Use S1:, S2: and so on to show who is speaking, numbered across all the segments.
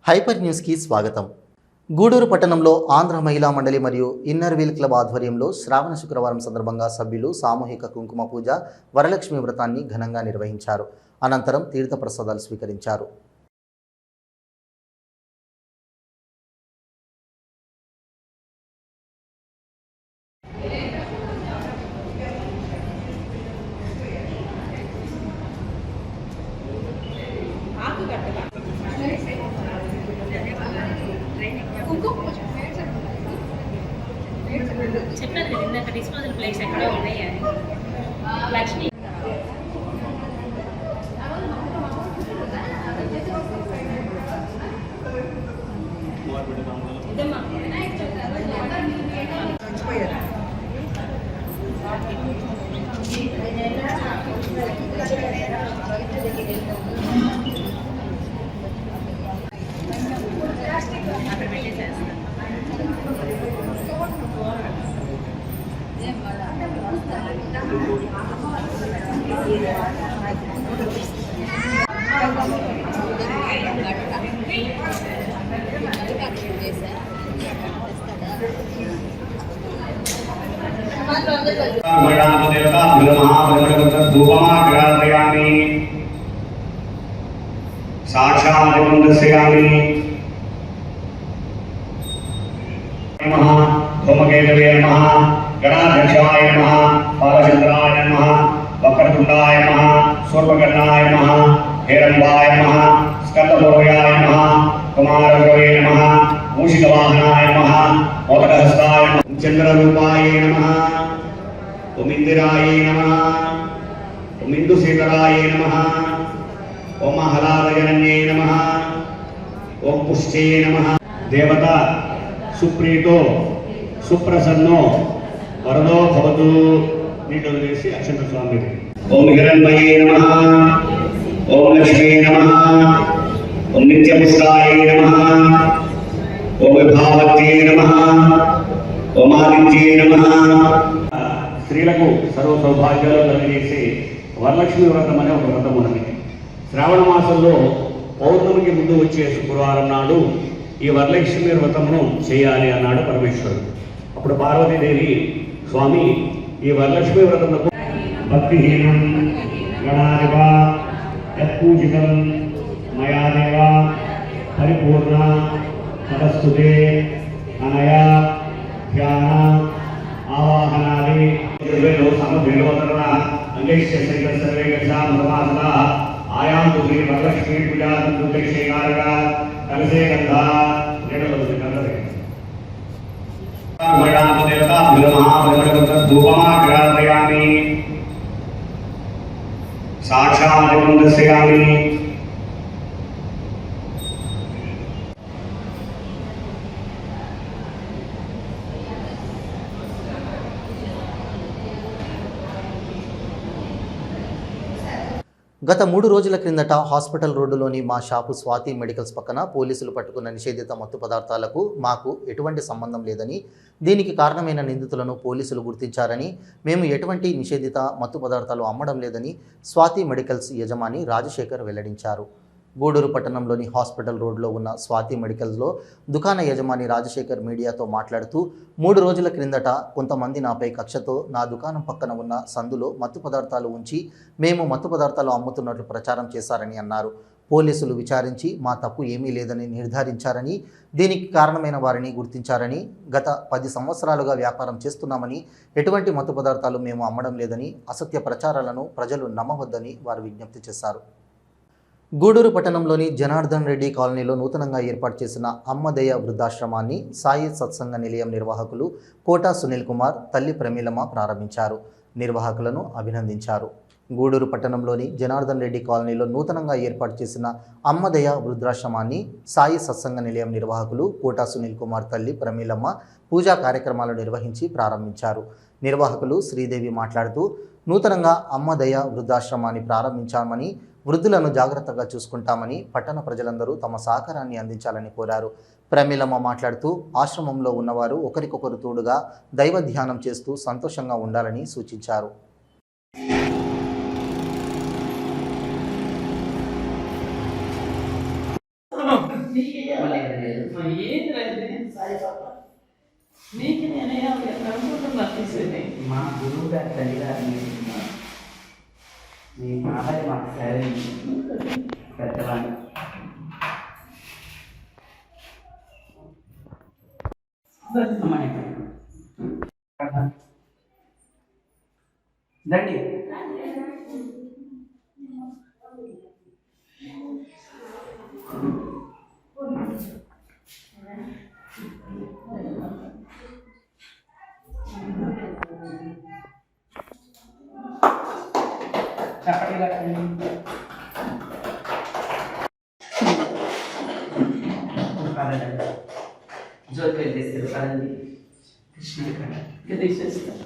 S1: Hyper న్యూస్కి స్వాగతం. గూడూరు పట్టణంలో ఆంధ్ర మహిళా మండలి మరియు ఇన్నర్ వీల్ క్లబ్ ఆధ్వర్యంలో శ్రావణ శుక్రవారం సందర్భంగా సభ్యులు సామూహిక కుంకుమ పూజ, వరలక్ష్మి వ్రతాన్ని ఘనంగా నిర్వహించారు. అనంతరం తీర్థప్రసాదాలు స్వీకరించారు.
S2: చెప్పారు కదా ఇందాక డిస్పోజల్ ప్లేట్స్ ఎక్కడో ఉన్నాయి అని. లక్ష్మి ఇదమ్మా అక్కడ పెట్టేసేస్తా.
S3: साक्षात्मन्दस्यामि नमः धूमकेतवे नमः गणाध्यक्षाय नमः बालचन्द्राय नमः वक्रतुण्डाय नमः सूर्पकर्णाय नमः हेरम्बाय नमः स्कन्दपूर्वयाय नमः कुमारगुरवे नमः मूषिकवाहनाय नमः मोदकहस्ताय नमः चन्द्ररूपाय नमः ओम इंदिराय नमः ओम इंदुशेखराय नमः ओम हलालजनन्ये नमः ओम पुष्टे नमः देवता सुप्रीतो सुप्रसन्नो वरदो भवतु नीटोदेशि अक्षंत स्वामी ओम हिरण्मये नमः ओम लक्ष्मी नमः ओम नित्यपुष्टाय नमः ओम विभावत्ये नमः ओम आदित्ये नमः స్త్రీలకు సర్వ సౌభాగ్యాలు కలిగజేసే వరలక్ష్మి వ్రతం అనే ఒక వ్రతం ఉన్నది. శ్రావణ మాసంలో పౌర్ణమికి ముందు వచ్చే శుక్రవారం నాడు ఈ వరలక్ష్మి వ్రతమును చేయాలి అన్నాడు పరమేశ్వరుడు. అప్పుడు పార్వతీదేవి, స్వామి ఈ వరలక్ష్మి వ్రతములకు భక్తిహీనం గణాధిప యత్పూజితం మయా దేవ పరిపూర్ణ తపస్తుతే అనయా ధ్యాన ఆవాహనాది సమవేలోతరణ అంగైశ్య సర్వే గచ్చాం సమాసదా ఆయాం శ్రీ వరలక్ష్మీ పూజా దుర్దక్షేకారక కలసే గంధా నేడలవుతుంది కలరే దేవతా ధూపమాగ్రాదయామి సాక్షాత్మन्दస్యామి
S1: గత 3 రోజుల క్రిందట హాస్పిటల్ రోడ్డులోని మా షాపు స్వాతి మెడికల్స్ పక్కన పోలీసులు పట్టుకున్న నిషేధిత మత్తు పదార్థాలకు మాకు ఎటువంటి సంబంధం లేదని, దీనికి కారణమైన నిందితులను పోలీసులు గుర్తించారని, మేము ఎటువంటి నిషేధిత మత్తు పదార్థాలు అమ్మడం లేదని స్వాతి మెడికల్స్ యజమాని రాజశేఖర్ వెల్లడించారు. గూడూరు పట్టణంలోని హాస్పిటల్ రోడ్లో ఉన్న స్వాతి మెడికల్స్లో దుకాణ యజమాని రాజశేఖర్ మీడియాతో మాట్లాడుతూ, 3 రోజుల క్రిందట కొంతమంది నాపై కక్షతో నా దుకాణం పక్కన ఉన్న సందులో మత్తు పదార్థాలు ఉంచి మేము మత్తు పదార్థాలు అమ్ముతున్నట్లు ప్రచారం చేశారని అన్నారు. పోలీసులు విచారించి మా తప్పు ఏమీ లేదని నిర్ధారించారని, దీనికి కారణమైన వారిని గుర్తించారని, గత 10 సంవత్సరాలుగా వ్యాపారం చేస్తున్నామని, ఎటువంటి మత్తు పదార్థాలు మేము అమ్మడం లేదని, అసత్య ప్రచారాలను ప్రజలు నమ్మవద్దని వారు విజ్ఞప్తి చేశారు. గూడూరు పట్టణంలోని జనార్దన్ రెడ్డి కాలనీలో నూతనంగా ఏర్పాటు చేసిన అమ్మదయ వృద్ధాశ్రమాన్ని సాయి సత్సంగ నిలయం నిర్వాహకులు కోటా సునీల్ కుమార్, తల్లి ప్రమీలమ్మ ప్రారంభించారు. నిర్వాహకులను అభినందించారు. గూడూరు పట్టణంలోని జనార్దన్ రెడ్డి కాలనీలో నూతనంగా ఏర్పాటు చేసిన అమ్మదయ వృద్ధాశ్రమాన్ని సాయి సత్సంగ నిలయం నిర్వాహకులు కోటా సునీల్ కుమార్, తల్లి ప్రమీలమ్మ పూజా కార్యక్రమాలు నిర్వహించి ప్రారంభించారు. నిర్వాహకులు శ్రీదేవి మాట్లాడుతూ, నూతనంగా అమ్మదయ వృద్ధాశ్రమాన్ని ప్రారంభించామని, వృద్ధులను జాగ్రత్తగా చూసుకుంటామని, పట్టణ ప్రజలందరూ తమ సహకారాన్ని అందించాలని కోరారు. ప్రమీలమ్మ మాట్లాడుతూ, ఆశ్రమంలో ఉన్నవారు ఒకరికొకరు తోడుగా దైవ ధ్యానం చేస్తూ సంతోషంగా ఉండాలని సూచించారు.
S4: నీకు నేనే అనుకుంటున్నా తీసేది
S5: మా గురువు గారి తల్లి గారిని మీ మామయ్య మాకు సరే పెద్దవాళ్ళు రండి చెప్పండి జ్యోతి వెళ్ళేసారు కదండి కృష్ణ ఇక్కడ తీసేస్తారు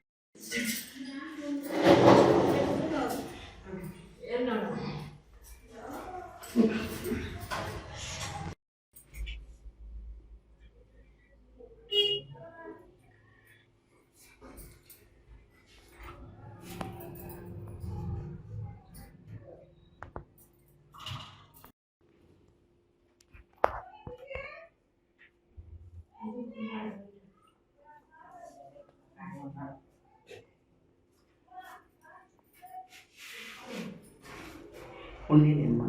S5: ఉండేదమ్మా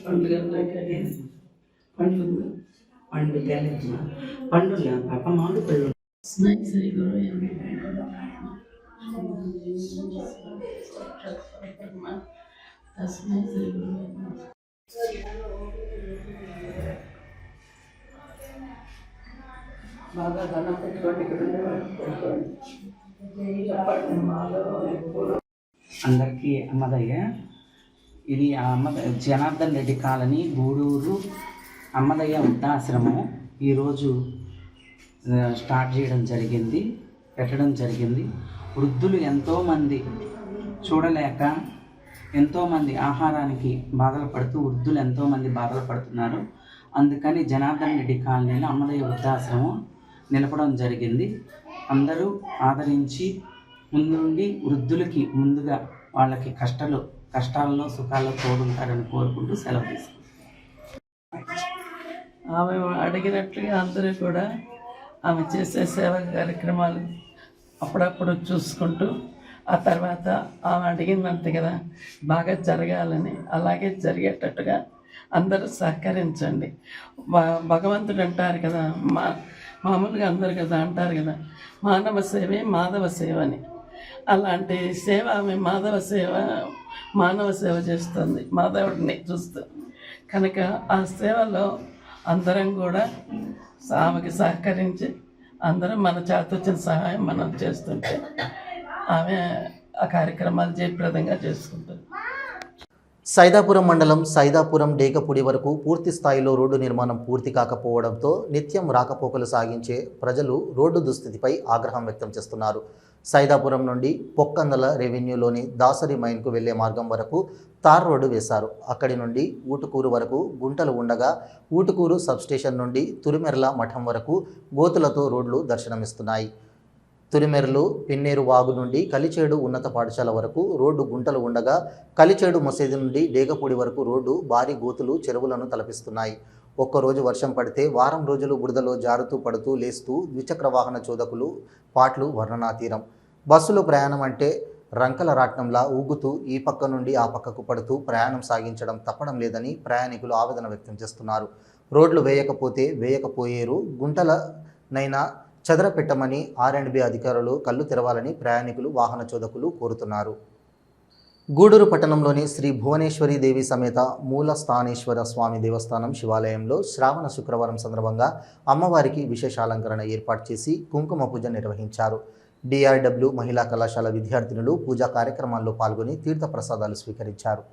S5: పండుగ పండు తెలియదు పండుగ పాప మామిడి పళ్ళు బాగా దండం పెట్టుకోండి అందరికీ అమ్మదయ్య ఇది జనార్దన్ రెడ్డి కాలనీ గూడూరు అమ్మదయ్య వృద్ధాశ్రమం ఈరోజు స్టార్ట్ చేయడం జరిగింది, పెట్టడం జరిగింది. వృద్ధులు ఎంతోమంది చూడలేక ఎంతోమంది ఆహారానికి బాధలు పడుతూ వృద్ధులు ఎంతోమంది బాధలు పడుతున్నారు. అందుకని జనార్దన్ రెడ్డి కాలనీలో అమ్మదయ్య వృద్ధాశ్రమం నిలపడం జరిగింది. అందరూ ఆదరించి ముందుండి వృద్ధులకి ముందుగా వాళ్ళకి కష్టాల్లో సుఖాల్లో తోడుంటారని కోరుకుంటూ సెలవు తీసుకుంటాం.
S4: ఆమె అడిగినట్లుగా అందరూ కూడా ఆమె చేసే సేవా కార్యక్రమాలు అప్పుడప్పుడు చూసుకుంటూ ఆ తర్వాత ఆమె అడిగిందంతే కదా బాగా జరగాలని, అలాగే జరిగేటట్టుగా అందరూ సహకరించండి. భగవంతుడు అంటారు కదా, మామూలుగా అందరు కదా అంటారు కదా, మానవ సేవే మాధవ సేవ అని. అలాంటి సేవ ఆమె మానవ సేవ చేస్తుంది, మాధవుడిని చూస్తూ. కనుక ఆ సేవలో అందరం కూడా ఆమెకి సహకరించి అందరం మన చేతొచ్చిన సహాయం మనం చేస్తుంటే ఆమె ఆ కార్యక్రమాలు జయప్రదంగా చేసుకుంటుంది.
S1: సైదాపురం మండలం సైదాపురం డేగపూడి వరకు పూర్తి స్థాయిలో రోడ్డు నిర్మాణం పూర్తి కాకపోవడంతో నిత్యం రాకపోకలు సాగించే ప్రజలు రోడ్డు దుస్థితిపై ఆగ్రహం వ్యక్తం చేస్తున్నారు. సైదాపురం నుండి పొక్కందల రెవెన్యూలోని దాసరి మైన్కు వెళ్లే మార్గం వరకు తార్ రోడ్డు వేశారు. అక్కడి నుండి ఊటుకూరు వరకు గుంటలు ఉండగా ఊటుకూరు సబ్స్టేషన్ నుండి తురిమెర్ల మఠం వరకు గోతులతో రోడ్లు దర్శనమిస్తున్నాయి. తురిమెర్లు పిన్నేరు వాగు నుండి కలిచేడు ఉన్నత పాఠశాల వరకు రోడ్డు గుంటలు ఉండగా కలిచేడు మసీదు నుండి డేగపూడి వరకు రోడ్డు భారీ గోతులు చెరువులను తలపిస్తున్నాయి. ఒక్కరోజు వర్షం పడితే వారం రోజులు బురదలో జారుతూ పడుతూ లేస్తూ ద్విచక్ర వాహన చోదకులు పాటలు వర్ణనాతీరం. బస్సులో ప్రయాణం అంటే రంకల రాట్నంలా ఊగుతూ ఈ పక్క నుండి ఆ పక్కకు పడుతూ ప్రయాణం సాగించడం తప్పడం లేదని ప్రయాణికులు ఆవేదన వ్యక్తం చేస్తున్నారు. రోడ్లు వేయకపోయేరు, గుంటలనైనా చెదరపెట్టమని R&B అధికారులు కళ్ళు తెరవాలని ప్రయాణికులు వాహన చోదకులు కోరుతున్నారు. గూడూరు పట్టణంలోని శ్రీ భువనేశ్వరి దేవి సమేత మూల స్థానేశ్వర స్వామి దేవస్థానం శివాలయంలో శ్రావణ శుక్రవారం సందర్భంగా అమ్మవారికి విశేష అలంకరణ ఏర్పాటు చేసి కుంకుమ పూజ నిర్వహించారు. డిఆర్డబ్ల్యూ మహిళా కళాశాల విద్యార్థినులు పూజా కార్యక్రమాల్లో పాల్గొని తీర్థప్రసాదాలు స్వీకరించారు.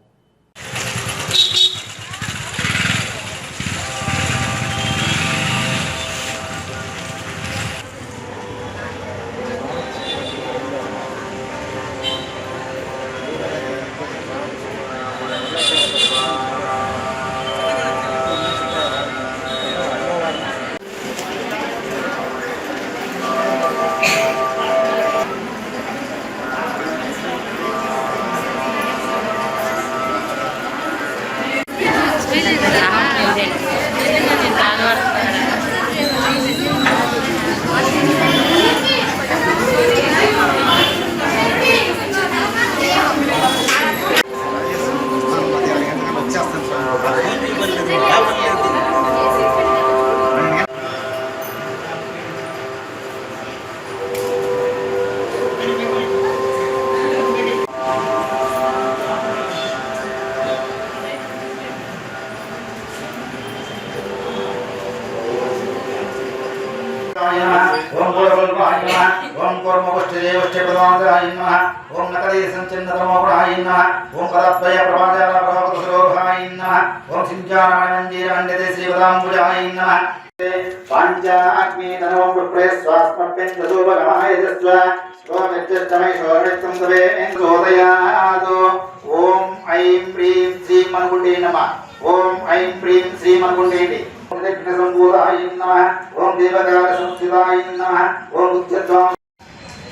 S6: ओम पूर्वकल्पाय नमः ओम कर्मवष्टदेवष्टप्रदानाय नमः ओम नकलेशंचन्नतमोगुणाय नमः ओम कदत्वय प्रभाजाला प्रभावकसुरोहाय नमः ओम सिंचारामणमंदिराण्यते श्रीवदाम्बुजाय नमः पाञ्चाग्नि नमः प्रप्रेस्वास्मप्यन्तसोपगमाय दस्वा स्वमित्यस्तमै शोरनित्यं सवे एन्दोदयादो ओम ऐं प्रीं श्रीं मन्कुण्डे नमः ओम ऐं प्रीं श्रीं मन्कुण्डे संबोधाय नमः ओम देवकालसंस्थिताय नमः ओम उच्चत्वां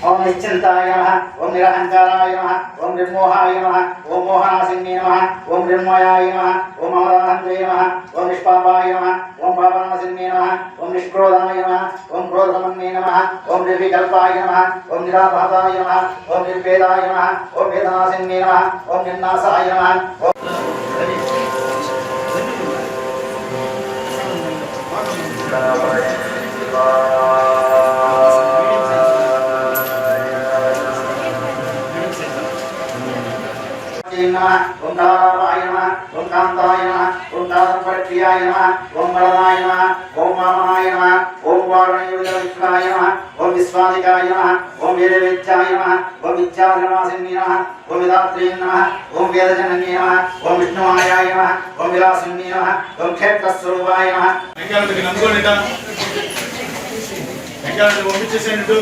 S6: ओम निश्चिन्ताय नमः ओम निरहंकाराय नमः ओम निर्मोहाय नमः ओम मोहनासिन्ने नमः ओम निर्मयाय नमः ओम अमराहंते नमः ओम निष्पापाय नमः ओम पावनासिन्ने नमः ओम निष्क्रोधाय नमः ओम क्रोधसमन्ने नमः ओम निर्विकल्पाय नमः ओम निरापहताय नमः ओम निर्वेदाय नमः ओम वेदनासिन्ने नमः ओम निर्नाशाय नमः ओम दाराय नमः ओम कांताय नमः ओम दारपट्टियाय नमः ओम वरदाय नमः ओम वामनाय नमः ओम वारणयुगविष्णाय नमः ओम विश्वादिकाय नमः ओम वेदवेद्याय नमः ओम विद्याधर्मासिन्ने नमः ओम वेदात्रे नमः ओम वेदजनन्ये नमः ओम विष्णुमायाय नमः ओम विलासिन्ने नमः ओम क्षेत्रस्वरूपाय नमः
S3: వెంకటకి నందుకోండిట వెంకటకి పంపించేసేయండి.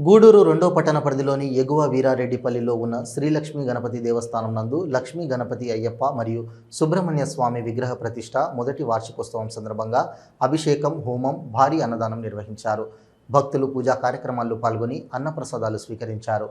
S1: గూడూరు 2వ పట్టణ పరిధిలోని ఎగువ వీరారెడ్డిపల్లిలో ఉన్న శ్రీలక్ష్మీ గణపతి దేవస్థానం నందు లక్ష్మీ గణపతి అయ్యప్ప మరియు సుబ్రహ్మణ్య స్వామి విగ్రహ ప్రతిష్ట మొదటి వార్షికోత్సవం సందర్భంగా అభిషేకం, హోమం, భారీ అన్నదానం నిర్వహించారు. భక్తులు పూజా కార్యక్రమాల్లో పాల్గొని అన్నప్రసాదాలు స్వీకరించారు.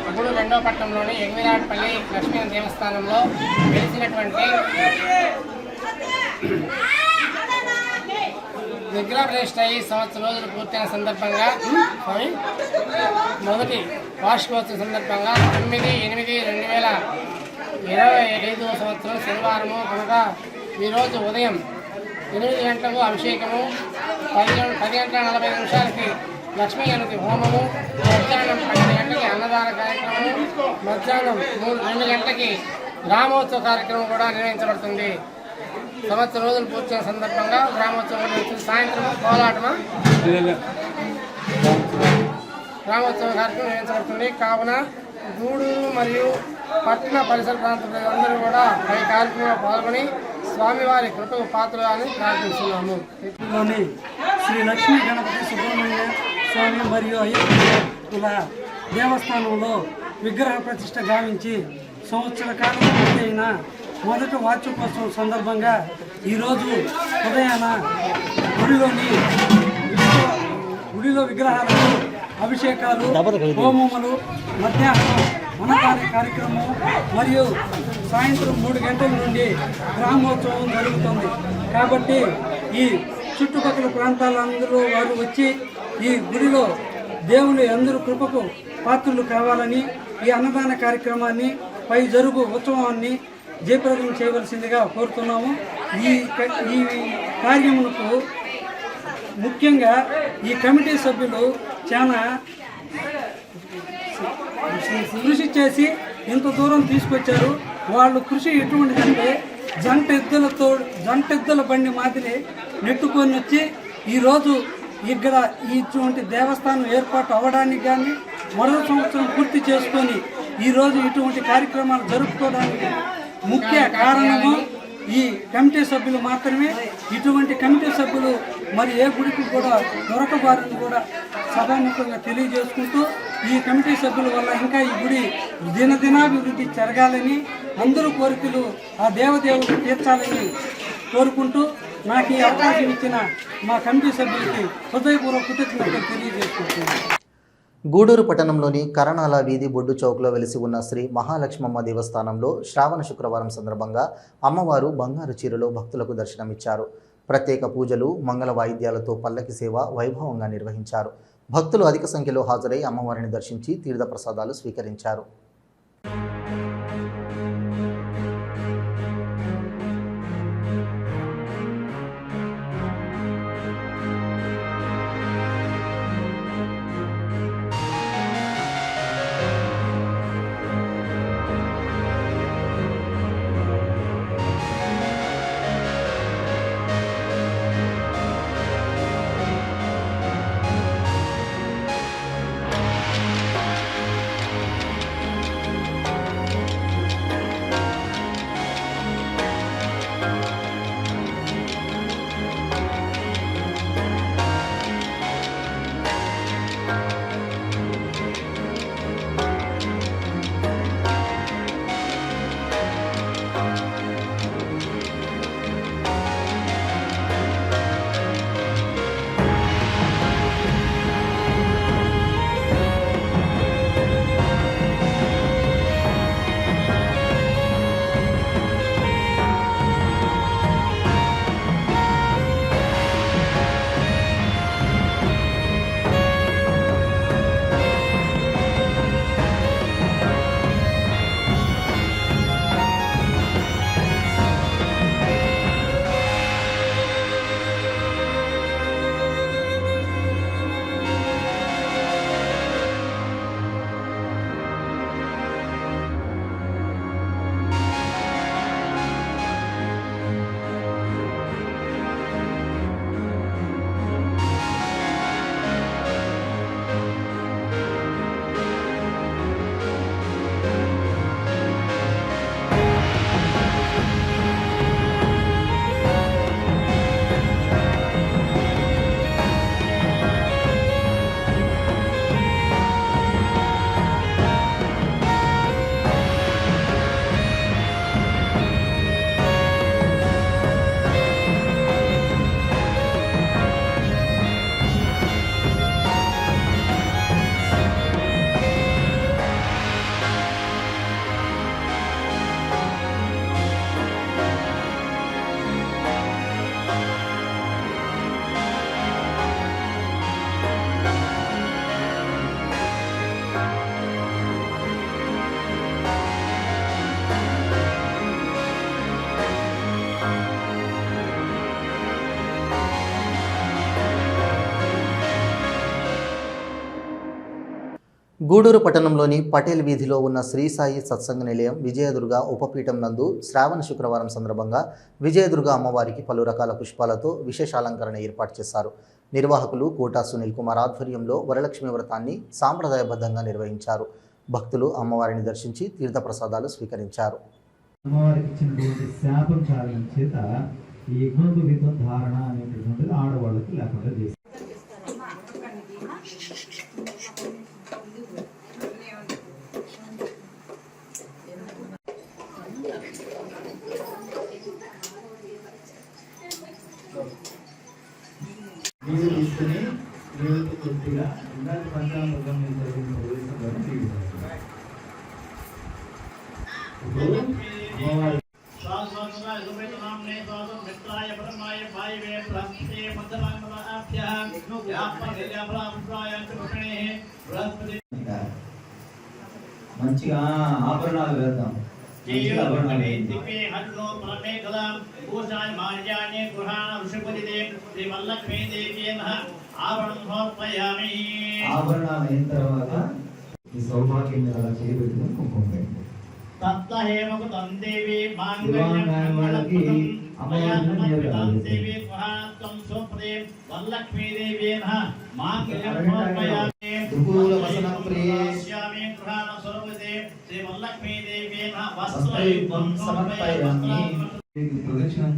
S7: ఇప్పుడు రెండో పట్టణంలోని ఎంగిరాడ్పల్లి లక్ష్మీ దేవస్థానంలో వెలిసినటువంటి విగ్రహ ప్రతిష్ఠ అయ్యి సంవత్సరం రోజులు పూర్తయిన సందర్భంగా మొదటి వార్షికోత్సవం సందర్భంగా 9/8/2025 సంవత్సరం శనివారము కనుక ఈరోజు ఉదయం 8 గంటలకు అభిషేకము, 10 గంటల 40 నిమిషాలకి లక్ష్మీ గణపతి హోమము, మధ్యాహ్నం 12 గంటలకి అన్నదాన కార్యక్రమము, మధ్యాహ్నం 2 గంటలకి గ్రామోత్సవ కార్యక్రమం కూడా నిర్వహించబడుతుంది. సంవత్సరం రోజులు పూర్తయిన సందర్భంగా గ్రామోత్సవం సాయంత్రం కోలాటమ గ్రామోత్సవ కార్యక్రమం నిర్వహించబడుతుంది. కావున గూడూరు మరియు పట్టణ పరిసర ప్రాంత ప్రజలందరూ కూడా ఈ కార్యక్రమంలో పాల్గొని స్వామివారి కృపకు పాత్రలని ప్రార్థిస్తున్నాము.
S8: శ్రీ లక్ష్మీ గణపతి సుబ్రహ్మణ్య స్వామి మరియు అయ్యప్ప దేవస్థానంలో విగ్రహ ప్రతిష్ఠ గావించి సంవత్సర కాలం పూర్తయిన మొదటి వార్షికోత్సవం సందర్భంగా ఈరోజు ఉదయాన గుడిలో విగ్రహాలకు అభిషేకాలు, హోమములు, మధ్యాహ్నం అన్నదాన కార్యక్రమం మరియు సాయంత్రం 3 గంటల నుండి గ్రామోత్సవం జరుగుతుంది. కాబట్టి ఈ చుట్టుపక్కల ప్రాంతాలందరూ వారు వచ్చి ఈ గుడిలో దేవుని అందరూ కృపకు పాత్రలు కావాలని ఈ అన్నదాన కార్యక్రమాన్ని పై జరుగు ఉత్సవాన్ని జయప్రదం చేయవలసిందిగా కోరుతున్నాము. ఈ కార్యమునకు ముఖ్యంగా ఈ కమిటీ సభ్యులు చాలా కృషి చేసి ఇంత దూరం తీసుకొచ్చారు. వాళ్ళు కృషి ఎటువంటిదంటే జంట ఎద్దుల బండి మాదిరి నెట్టుకొని వచ్చి ఈరోజు ఇక్కడ ఇటువంటి దేవస్థానం ఏర్పాటు అవ్వడానికి కానీ మరో సంవత్సరం పూర్తి చేసుకొని ఈరోజు ఇటువంటి కార్యక్రమాలు జరుపుకోవడానికి ముఖ్య కారణము ఈ కమిటీ సభ్యులు మాత్రమే. ఇటువంటి కమిటీ సభ్యులు మరి ఏ గుడికి కూడా దొరకబారని కూడా సభాముఖంగా తెలియజేసుకుంటూ ఈ కమిటీ సభ్యుల వల్ల ఇంకా ఈ గుడి దినదినాభివృద్ధి జరగాలని, అందరూ కోరికలు ఆ దేవదేవుడు తీర్చాలని కోరుకుంటూ నాకు ఈ అవకాశం ఇచ్చిన మా కమిటీ సభ్యులకి హృదయపూర్వక కృతజ్ఞతలు తెలియజేసుకుంటున్నాను.
S1: గూడూరు పట్టణంలోని కరణాల వీధి బొడ్డు చౌక్లో వెలిసి ఉన్న శ్రీ మహాలక్ష్మమ్మ దేవస్థానంలో శ్రావణ శుక్రవారం సందర్భంగా అమ్మవారు బంగారు చీరలో భక్తులకు దర్శనమిచ్చారు. ప్రత్యేక పూజలు, మంగళ వాయిద్యాలతో పల్లకి సేవ వైభవంగా నిర్వహించారు. భక్తులు అధిక సంఖ్యలో హాజరై అమ్మవారిని దర్శించి తీర్థప్రసాదాలు స్వీకరించారు. గూడూరు పట్టణంలోని పటేల్ వీధిలో ఉన్న శ్రీ సాయి సత్సంగ నిలయం విజయదుర్గ ఉపపీఠం నందు శ్రావణ శుక్రవారం సందర్భంగా విజయదుర్గ అమ్మవారికి పలు రకాల పుష్పాలతో విశేష అలంకరణ ఏర్పాటు చేశారు. నిర్వాహకులు కోటా సునీల్ కుమార్ ఆధ్వర్యంలో వరలక్ష్మి వ్రతాన్ని సాంప్రదాయబద్ధంగా నిర్వహించారు. భక్తులు అమ్మవారిని దర్శించి తీర్థప్రసాదాలు స్వీకరించారు.
S9: అమ్మవారికి ఇచ్చినటువంటి శాపం కారణం చేత ఈ గుణపవిత్వం ధారణ అనేటటువంటిది ఆడవాళ్ళకి లేకుండా చేస్తారు. నీళ్ళు తీసుకుని నీళ్ళతో కొద్దిగా ఇలాంటి పంచామృతం జరిగిన ప్రదేశంలో నీళ్ళు ఇప్పుడు అమ్మవారి మంచిగా ఆభరణాలు వేద్దాం. ఆభరణాలు అయిన తర్వాత ఈ సౌభాగ్యం అలా చేయబెట్టుకుని కుంకుమ పెట్టండి. ప్రదక్షిణం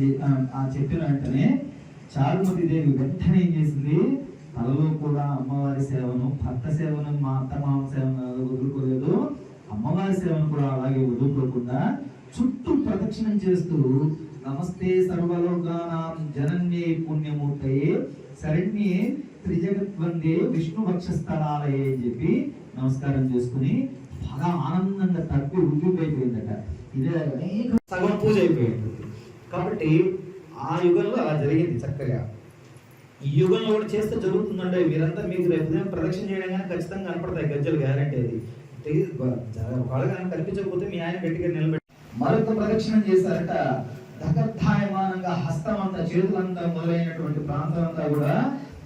S9: ఆ చెప్పిన వెంటనే చారుమతి దేవి వెంటనే ఏం చేసింది, తలలో కూడా అమ్మవారి సేవను, భర్త సేవను, మా అత్తమామ సేవను వదులుకోలేదు, అమ్మవారి సేవను కూడా అలాగే వదులుకోకుండా చుట్టూ ప్రదక్షిణం చేస్తూ నమస్తే సర్వలోకానాం జనన్యే పుణ్యమూర్తయే శరణ్యే త్రిజగద్వందే విష్ణు వక్షస్థలాలయే అని చెప్పి నమస్కారం చేసుకుని బాగా ఆనందంగా తప్పి ఉద్యోగైపోయిందట. ఇదే అనేక సగం పూజ అయిపోయింది. కాబట్టి ఆ యుగంలో అలా జరిగింది చక్కగా. ఈ యుగంలో కూడా చేస్తే జరుగుతుందంటే మీరంతా మీకు రేపు ప్రదక్షిణ చేయడం కానీ ఖచ్చితంగా కనపడతాయి గజ్జలు, గ్యారంటీ అది. ఒకవేళ కానీ కనిపించకపోతే మీ ఆయన గట్టిగా నిలబెట్టి మరొక ప్రదక్షిణం చేశారట. దగద్ధాయమానంగా హస్తం అంతా, చేతులంతా మొదలైనటువంటి ప్రాంతం అంతా కూడా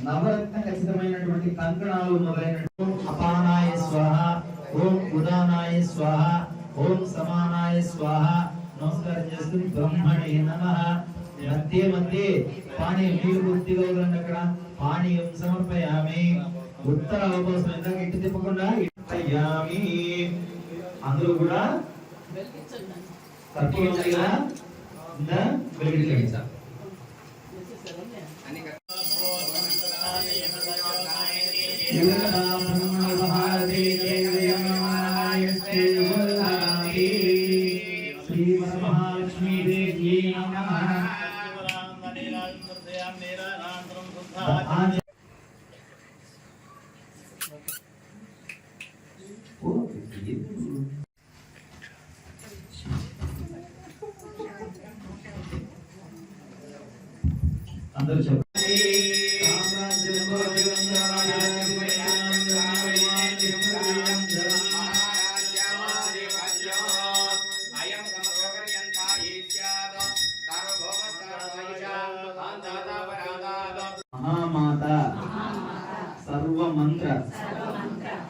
S9: నవరత్న ఖచ్చితమైనటువంటి కంకణాలు మొదలైనటువంటి అపానాయ స్వాహ, ఓం ఉదానాయ స్వాహ, ఓం సమానాయ స్వాహ నమస్కారం చేసుకుని బ్రహ్మణే నమః. మధ్య మధ్య పానీయం నీళ్ళు పూర్తిగా వదలండి. అక్కడ పానీయం సమర్పయామి. ఉత్తర అవకాశం ఇందాక ఇటు తిప్పకుండా ఇయ్యామి. అందరూ కూడా కర్పూరంగా వెలిగించండి. అందరూ చెప్పండి. మహామాత సర్వమంత్ర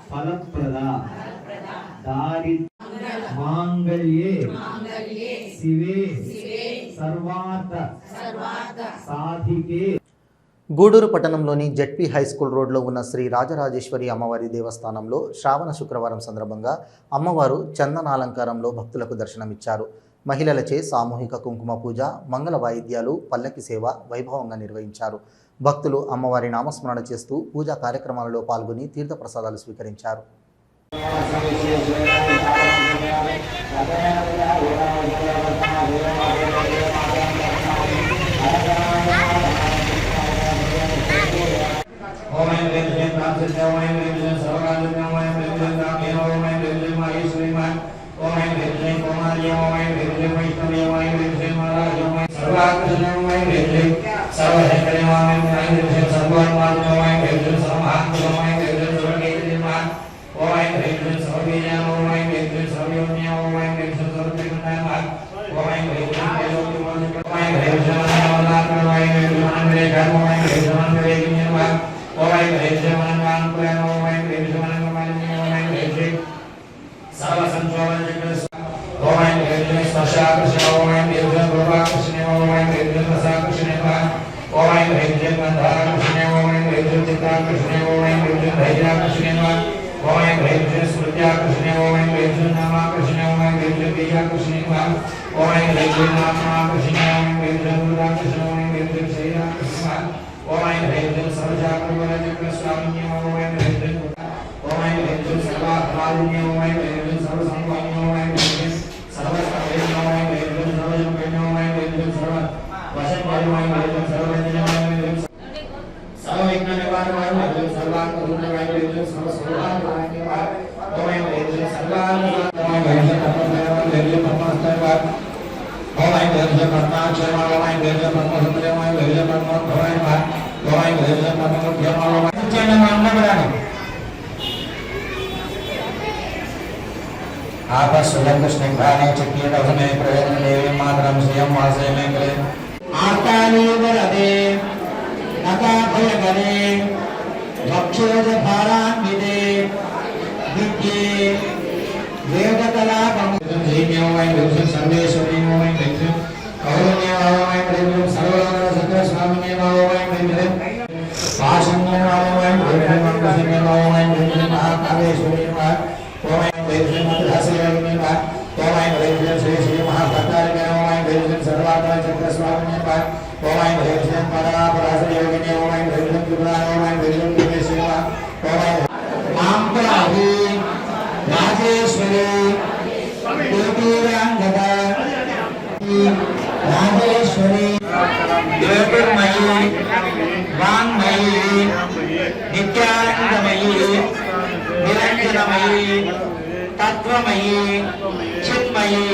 S9: ఫలప్రద దారి మాంగళ్యే శివే సర్వార్థ సాధికే.
S1: గూడూరు పట్టణంలోని జెడ్పీ హైస్కూల్ రోడ్లో ఉన్న శ్రీ రాజరాజేశ్వరి అమ్మవారి దేవస్థానంలో శ్రావణ శుక్రవారం సందర్భంగా అమ్మవారు చందనాలంకారంలో భక్తులకు దర్శనమిచ్చారు. మహిళలచే సామూహిక కుంకుమ పూజ, మంగళ వాయిద్యాలు, పల్లకి సేవ వైభవంగా నిర్వహించారు. భక్తులు అమ్మవారి నామస్మరణ చేస్తూ పూజా కార్యక్రమాలలో పాల్గొని తీర్థప్రసాదాలు స్వీకరించారు.
S6: आपस्वलंकृष्णिघ्राणे चक्रीरवसमे प्रयोजन देवी मातरं श्रियं वासे मे करे आर्तानि वरदे नकाभयकरे भक्षोज भारान्विते विद्ये वेदकलापमुदं धीम्यो वै विद्युं सर्वेश्वरीयो वै विद्युं कौरण्यो वै विद्युं सर्वलोकसकलस्वामिन्यो वै विद्युं पाशन्यो वै विद्युं मंगलन्यो वै विद्युं महाकालेश्वरी वै ओम वेद्यं मधुरासयोगिनी वै ओम वेद्यं श्री श्री महाभट्टारिणे वै वेद्यं सर्वात्मा चक्रस्वामिने वै ओम वेद्यं परापरासयोगिनी वै वेद्यं त्रिपुराणे वै वेद्यं दिवेश्वरी वै ओम मांपराहि राजेश्वरी कोटिरांगदा राजेश्वरी ज्योतिर्मयी वाङ्मयी नित्यानंदमयी निरंजनमयी तत्वमयी चिन्मयी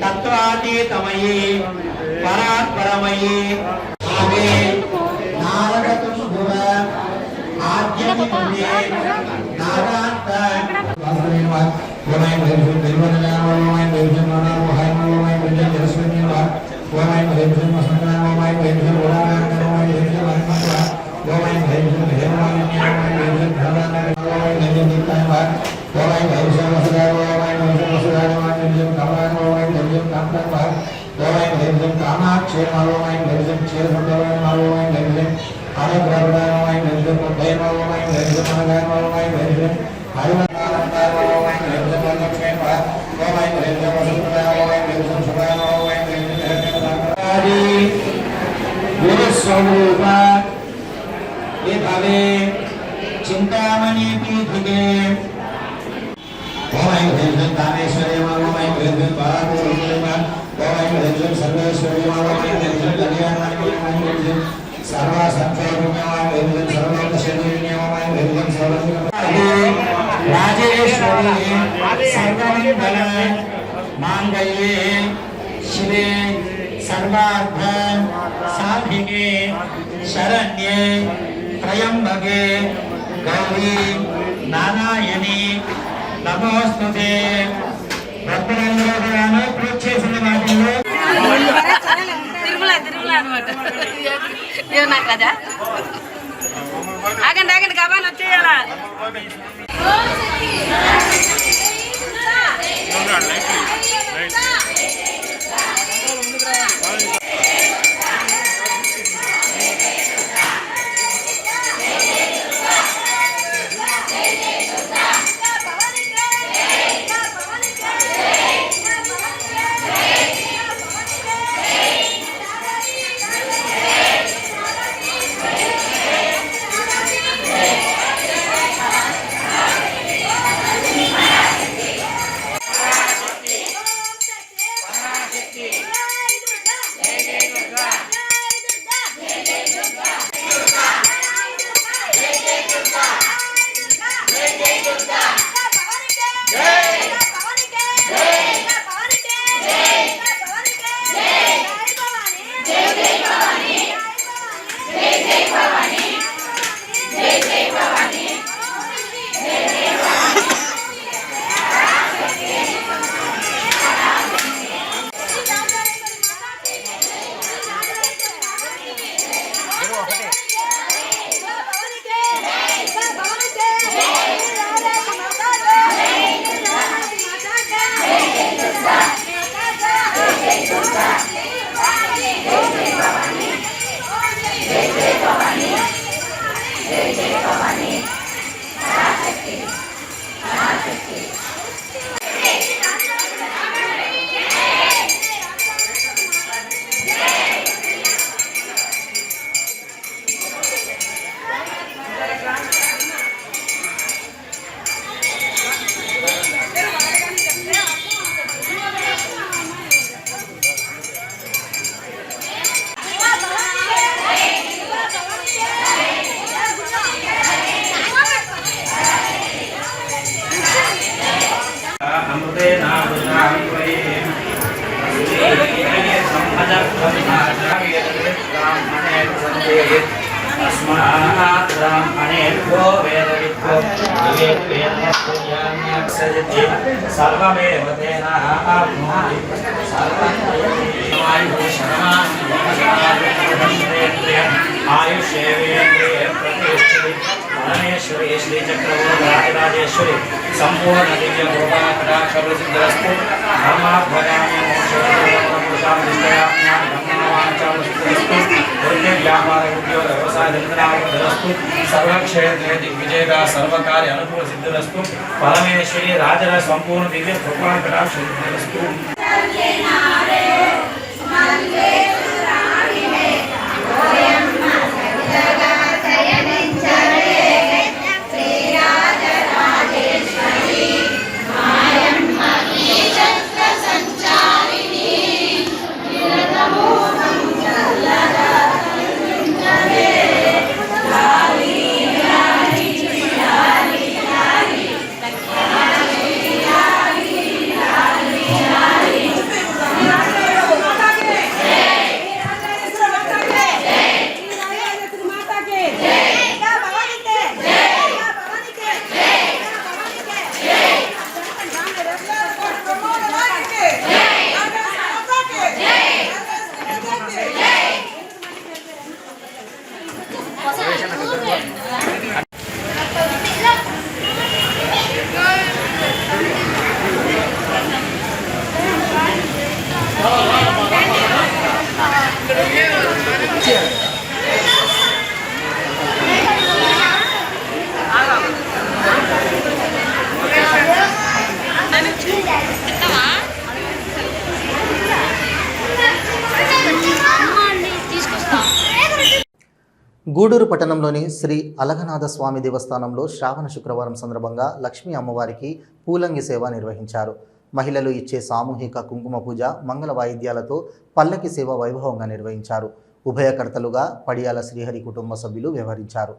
S6: तत्वातीतमयी परात्परमयी आवे नारदतुंभुव आद्यनिपुण्ये नागान्त वासुदेवा ओमै वेद्यं देवनया ओमै वेद्यं मनोहय ओमै वेद्यं जरस्वन्यवा ओमै वेद्यं मसंगा ओमै वेद्यं ओरांग ओमै वेद्यं वरमत्वा ओमै वेद्यं देवान्या ओमै वेद्यं धराना ओमै वेद्यं नित्यावा ओमै वेद्यं वसुदेवा ओमै वेद्यं वसुदेवा ओमै वेद्यं कमलांग ओमै वेद्यं कांतावा ओमै वेद्यं कामाक्षी ओमै वेद्यं क्षीरसुंदरम ओमै वेद्यं अनुग्रहदा ओमै वेद्यं उदयम ओमै वेद्यं मनगम ओमै वेद्यं हरिवंतानंद ओमै वेद्यं लक्ष्मीवा ओमै वेद्यं वसुदेवा ओमै वेद्यं सुभान ओमै वेद्यं आदि गुरु स्वरूप विभवे चिंतामणि पीठिके ओमै वेद्यं कामेश्वरी ओमै वेद्यं पार्वती ओमै वेद्यं सर्वेश्वरी ओमै वेद्यं कल्याणमणि ओमै वेद्यं सर्वा संख्यापुण्य ओमै वेद्यं सर्वलोकशरीरिण्य ओमै वेद्यं सर्वलोक राजेश्वरी सर्वमंगल मांगल्ये शिवे सर्वार्थ साधिके शरण्ये त्र्यंबके गौरी नारायणी नमोस्तुते భక్తులందరూ పూజ చేసిన వాటిలో
S2: తిరుమల అనమాట నాకు కదా ఆగండి గబాన్ వచ్చేయాలా
S6: सर्वमेव तेन आप्नोति आयुष्येवेन्द्रिये प्रतिष्ठिते परमेश्वरी श्री चक्रवर्ती संपूर्ण दिव्य कृपा कटाक्ष प्रसिद्धस्तु धर्माध्वजामि मोक्षां दृष्टयाम्यां धर्मवाञ्चां प्रसिद्धस्तु व्यापार उद्योग व्यवसाय धंधनावृद्धिरस्तु सर्वक्षेत्रे दिग्विजयता सर्वकार्य अनुकूल सिद्धिरस्तु परमेश्वरी राजरा संपूर्ण दिव्य कृपा कटाक्ष सिद्धिरस्तु
S1: గూడూరు పట్టణంలోని శ్రీ అలగనాథ స్వామి దేవస్థానంలో శ్రావణ శుక్రవారం సందర్భంగా లక్ష్మీ అమ్మవారికి పూలంగి సేవ నిర్వహించారు. మహిళలు ఇచ్చే సామూహిక కుంకుమ పూజ, మంగళ వాయిద్యాలతో పల్లకి సేవ వైభవంగా నిర్వహించారు. ఉభయకర్తలుగా పడియాల శ్రీహరి కుటుంబ సభ్యులు వ్యవహరించారు.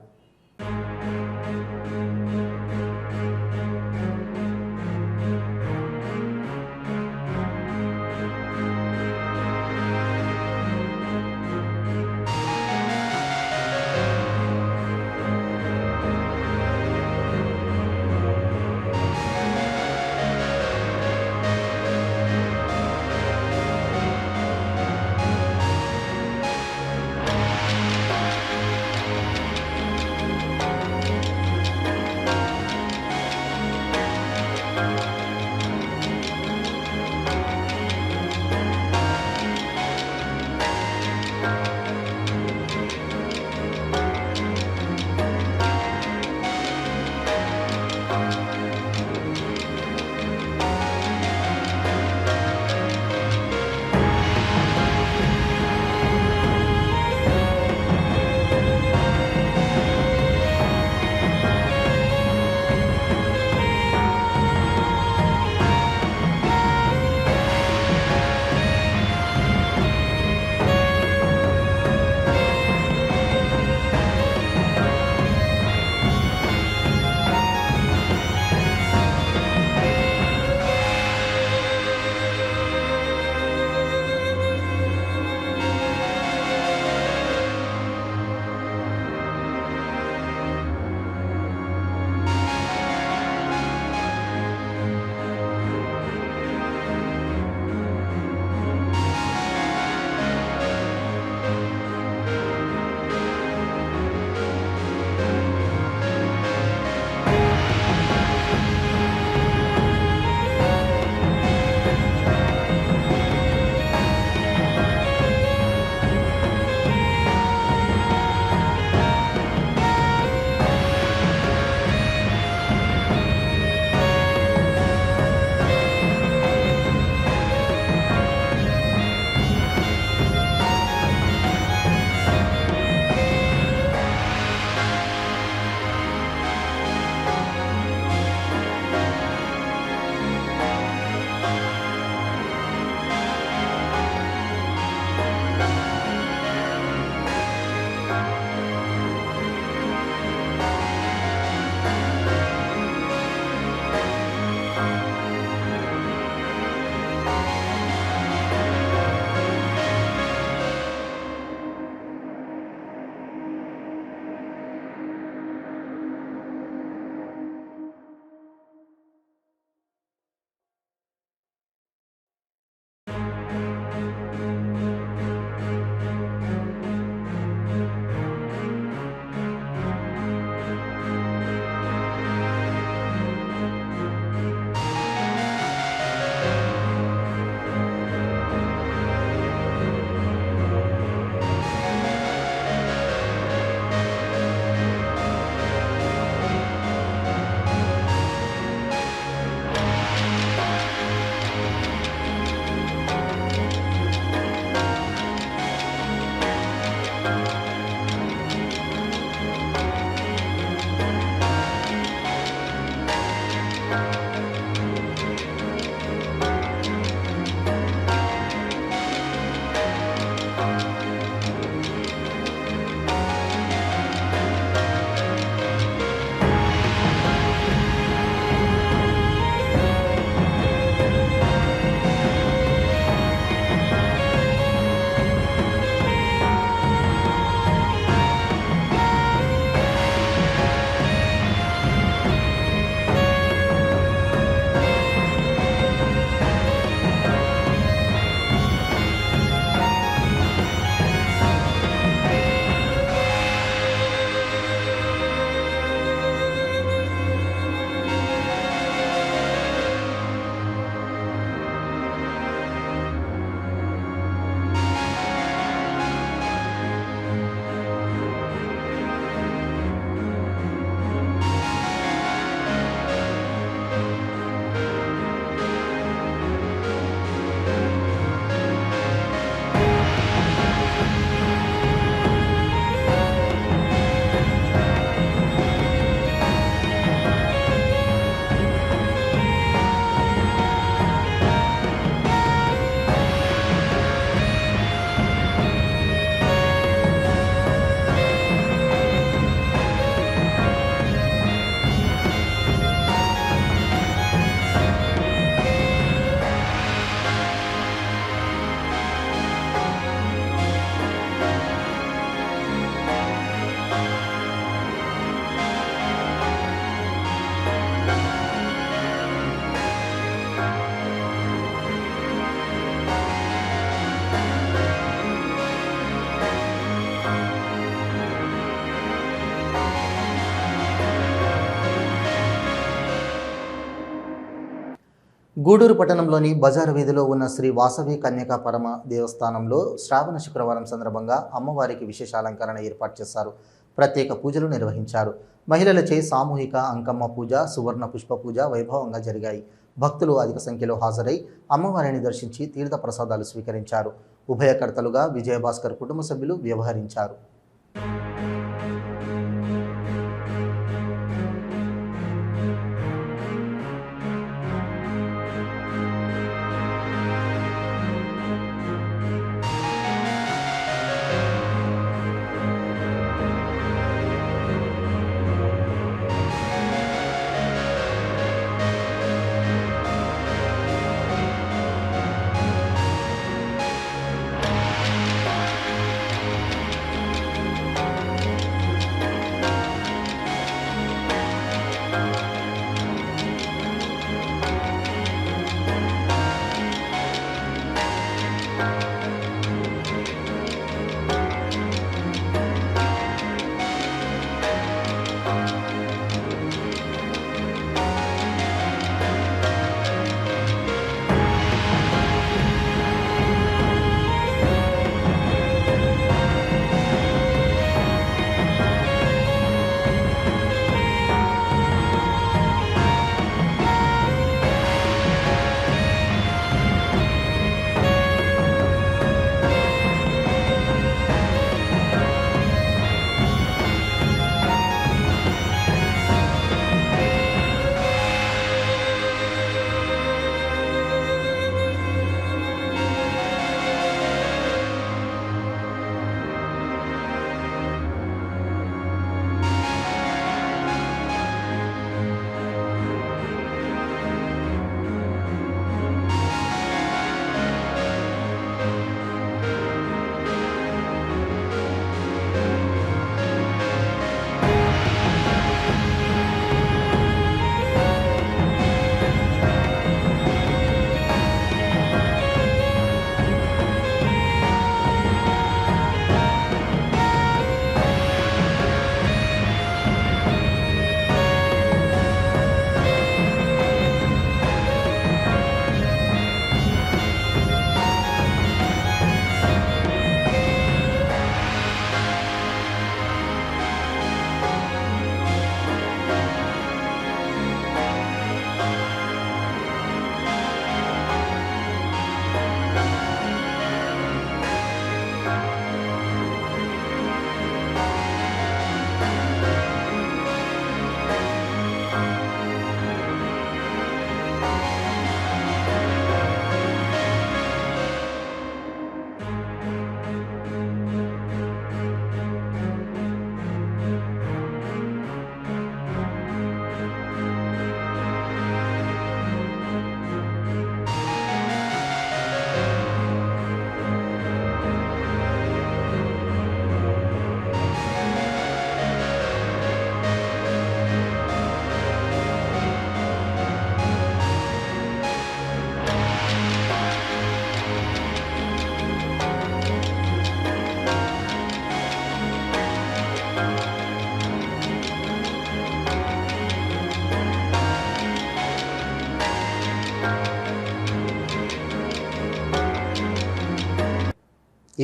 S1: గూడూరు పట్టణంలోని బజారు వీధిలో ఉన్న శ్రీ వాసవి కన్యకా పరమ దేవస్థానంలో శ్రావణ శుక్రవారం సందర్భంగా అమ్మవారికి విశేష అలంకరణ ఏర్పాటు చేశారు. ప్రత్యేక పూజలు నిర్వహించారు. మహిళలచే సామూహిక అంకమ్మ పూజ, సువర్ణ పుష్ప పూజ వైభవంగా జరిగాయి. భక్తులు అధిక సంఖ్యలో హాజరై అమ్మవారిని దర్శించి తీర్థ ప్రసాదాలు స్వీకరించారు. ఉభయకర్తలుగా విజయభాస్కర్ కుటుంబ సభ్యులు వ్యవహరించారు.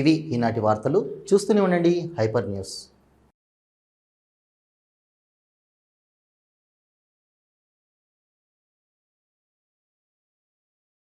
S1: ఇవి ఈనాటి వార్తలు. చూస్తూనే ఉండండి హైపర్ న్యూస్.